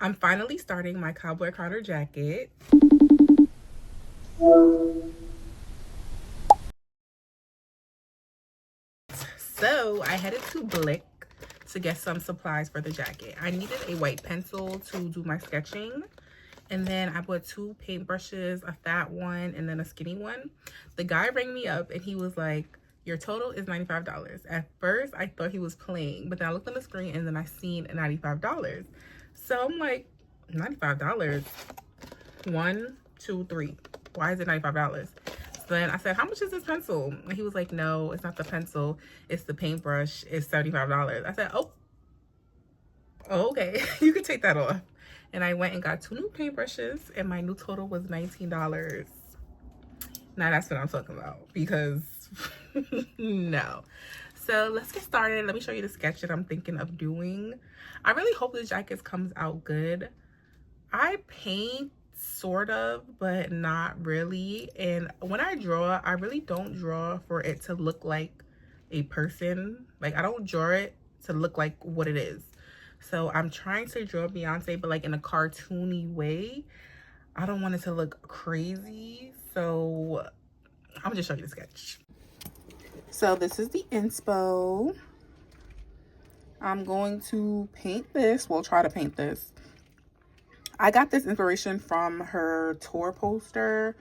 I'm finally starting my Cowboy Carter jacket. So I headed to Blick to get some supplies for the jacket. I needed a white pencil to do my sketching. And then I bought 2 paintbrushes, a fat one and then a skinny one. The guy rang me up and he was like, your total is $95. At first, I thought he was playing, but then I looked on the screen and then I seen $95. So I'm like, $95? 1, 2, 3. Why is it $95? So then I said, how much is this pencil? And he was like, no, it's not the pencil. It's the paintbrush. It's $75. I said, oh, okay. You can take that off. And I went and got 2 new paintbrushes and my new total was $19. Now that's what I'm talking about because no. So let's get started. Let me show you the sketch that I'm thinking of doing. I really hope this jacket comes out good. I paint sort of, but not really. And when I draw, I really don't draw for it to look like a person. Like I don't draw it to look like what it is. So I'm trying to draw Beyonce, but like in a cartoony way. I don't want it to look crazy. So I'm gonna just show you the sketch. So this is the inspo. I'm going to paint this. We'll try to paint this. I got this inspiration from her tour poster.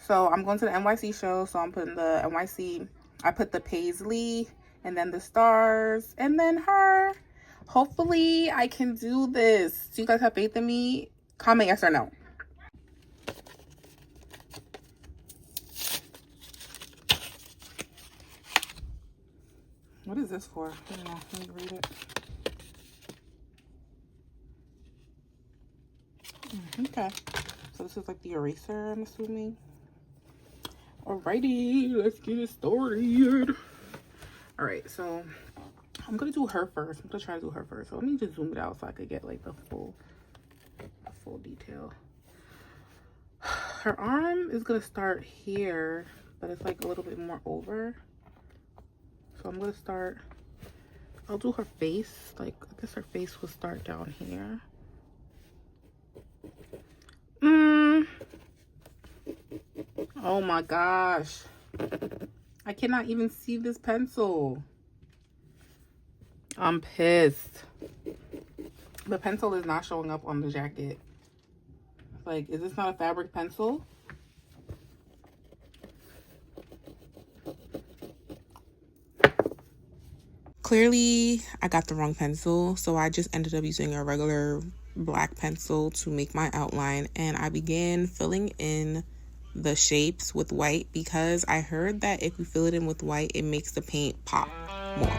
So I'm going to the NYC show. So I'm putting the NYC. I put the paisley and then the stars and then her. Hopefully I can do this. Do you guys have faith in me? Comment yes or no. What is this for? I don't know. Let me read it. Okay. So this is like the eraser, I'm assuming. Alrighty, let's get it started. Alright, so I'm gonna do her first. I'm gonna try to do her first. So let me just zoom it out so I could get like the full detail. Her arm is gonna start here, but it's like a little bit more over. So I'm gonna start, I'll do her face. Like I guess her face will start down here. Oh my gosh. I cannot even see this pencil. I'm pissed. The pencil is not showing up on the jacket. Like, is this not a fabric pencil? Clearly, I got the wrong pencil, so I just ended up using a regular black pencil to make my outline, and I began filling in the shapes with white because I heard that if you fill it in with white, it makes the paint pop more.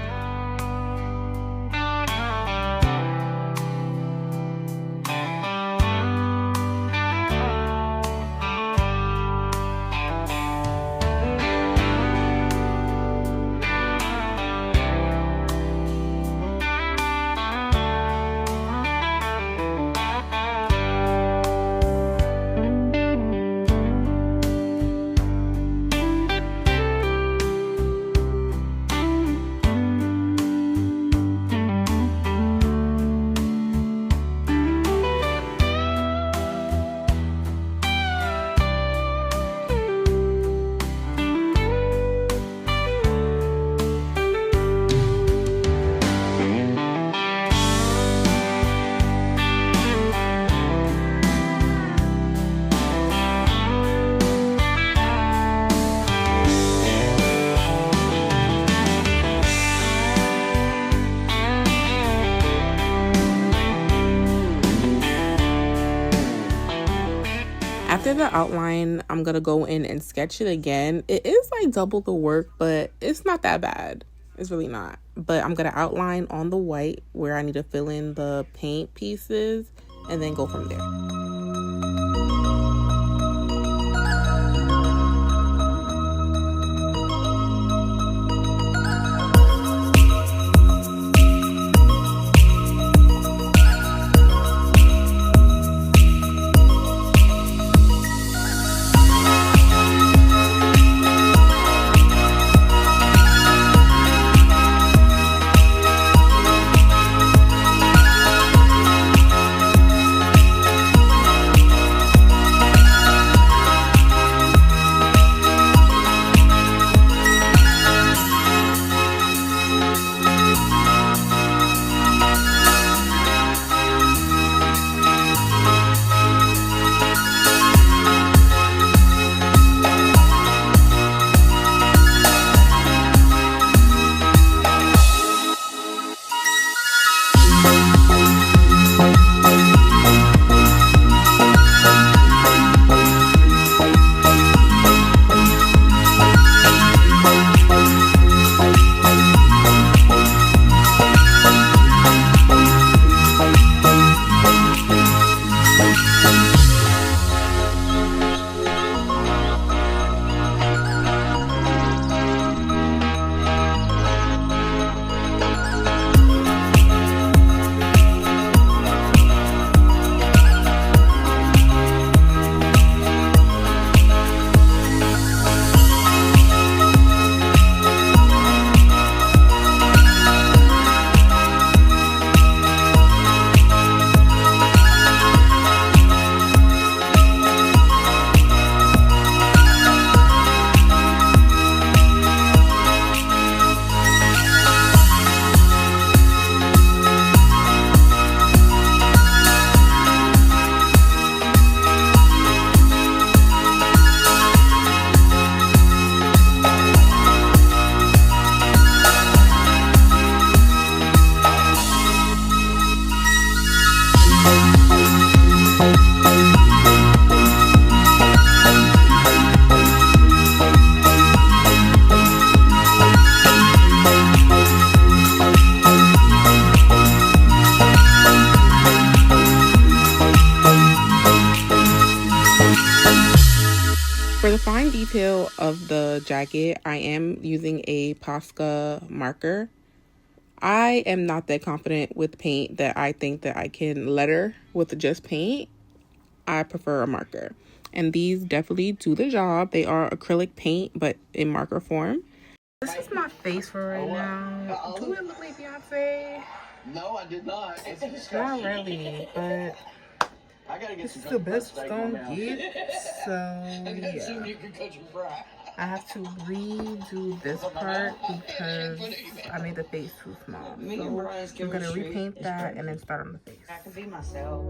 After the outline, I'm gonna go in and sketch it again. It is like double the work, but it's not that bad. It's really not. But I'm gonna outline on the white where I need to fill in the paint pieces and then go from there. For the fine detail of the jacket, I am using a Posca marker. I am not that confident with paint that I think that I can letter with just paint. I prefer a marker. And these definitely do the job. They are acrylic paint, but in marker form. This is my face for right now. Do it look like Beyonce? No, I did not. Not really, but this is the best it's gonna get. So yeah, I have to redo this part because I made the face too small. So I'm gonna repaint that and then start on the face. I can be myself.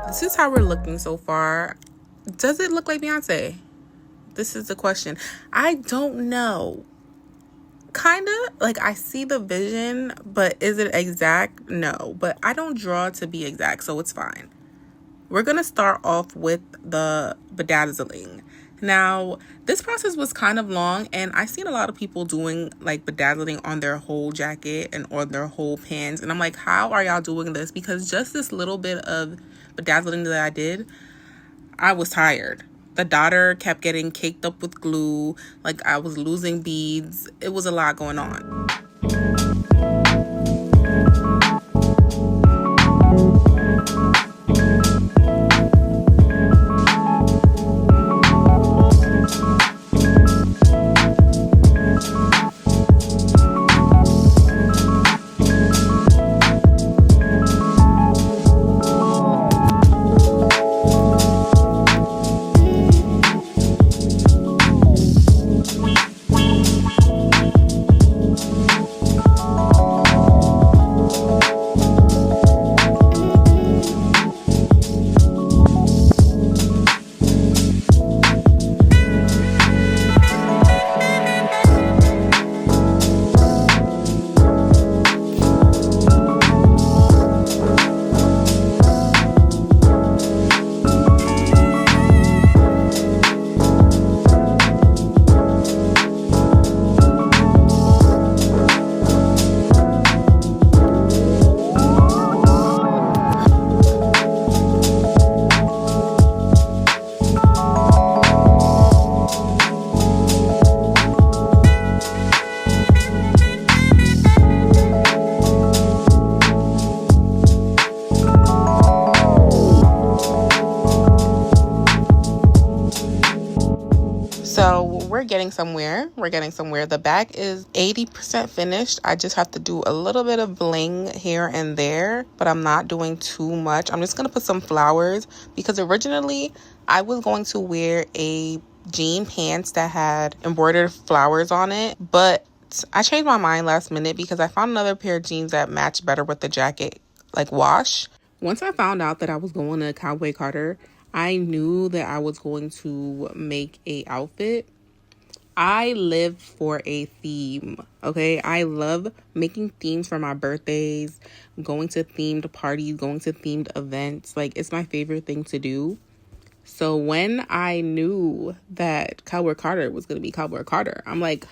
This is how we're looking so far. Does it look like Beyonce? This is the question. I don't know. Kind of. Like, I see the vision, but is it exact? No. But I don't draw to be exact, so it's fine. We're going to start off with the bedazzling. Now, this process was kind of long, and I've seen a lot of people doing, like, bedazzling on their whole jacket and on their whole pants. And I'm like, how are y'all doing this? Because just this little bit of bedazzling that I did, I was tired. The daughter kept getting caked up with glue. Like, I was losing beads. It was a lot going on. So we're getting somewhere. The back is 80% finished. I just have to do a little bit of bling here and there, but I'm not doing too much. I'm just going to put some flowers because originally I was going to wear a jean pants that had embroidered flowers on it, but I changed my mind last minute because I found another pair of jeans that matched better with the jacket, like wash. Once I found out that I was going to Cowboy Carter, I knew that I was going to make a outfit. I live for a theme, okay? I love making themes for my birthdays, going to themed parties, going to themed events. Like, it's my favorite thing to do. So when I knew that Cowboy Carter was going to be Cowboy Carter, I'm like,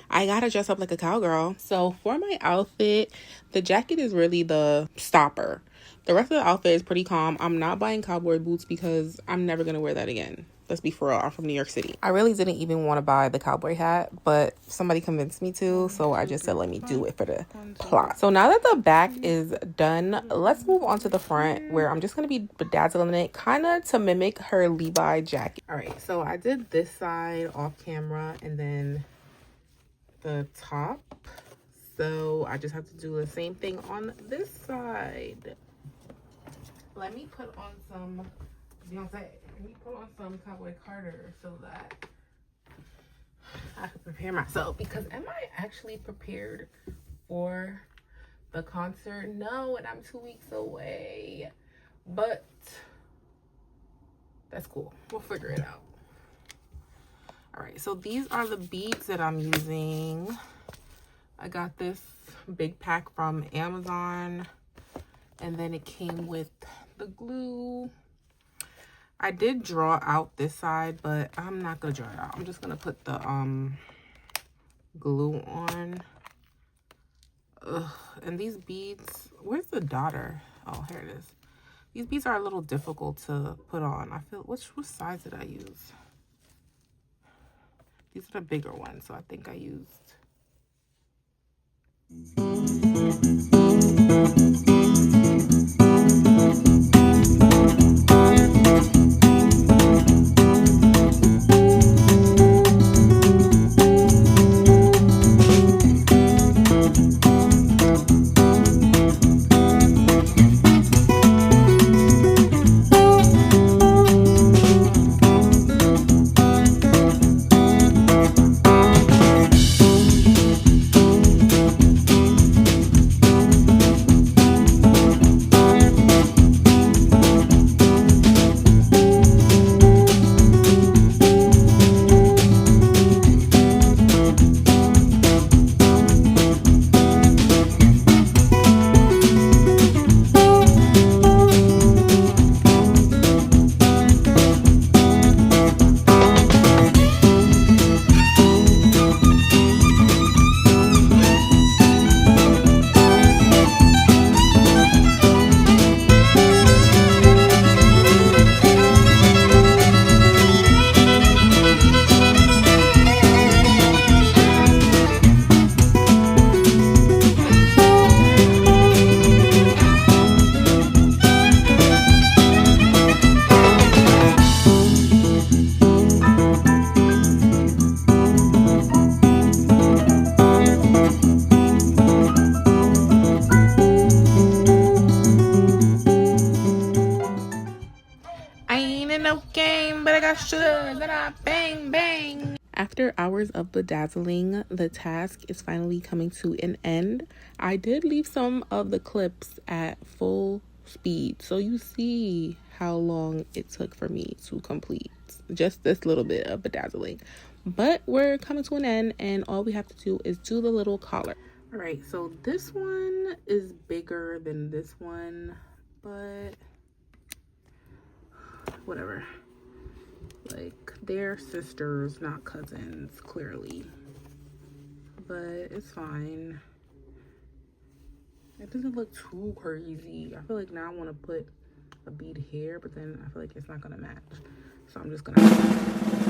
I gotta dress up like a cowgirl. So for my outfit, the jacket is really the stopper. The rest of the outfit is pretty calm. I'm not buying cowboy boots because I'm never gonna wear that again. Let's be for real, I'm from New York City. I really didn't even want to buy the cowboy hat, but somebody convinced me to, so I just said let me do it for the plot. So now that the back is done, let's move on to the front, where I'm just going to be bedazzling it, kind of to mimic her Levi jacket. All right, so I did this side off camera and then the top. So I just have to do the same thing on this side. Let me put on some Beyonce. Let me put on some Cowboy Carter so that I can prepare myself. Because am I actually prepared for the concert? No, and I'm 2 weeks away. But that's cool. We'll figure it out. All right, so these are the beads that I'm using. I got this big pack from Amazon, and then it came with the glue. I did draw out this side, but I'm not gonna draw it out. I'm just gonna put the glue on. Ugh. And these beads, where's the daughter? Oh, here it is. These beads are a little difficult to put on. I feel, which size did I use? These are the bigger ones, so I think I used. Bang, bang. After hours of bedazzling, the task is finally coming to an end. I did leave some of the clips at full speed, so you see how long it took for me to complete just this little bit of bedazzling. But we're coming to an end, and all we have to do is do the little collar. All right, so this one is bigger than this one, but whatever. Like, they're sisters, not cousins, clearly. But it's fine. It doesn't look too crazy. I feel like now I want to put a bead here, but then I feel like it's not going to match. So I'm just going to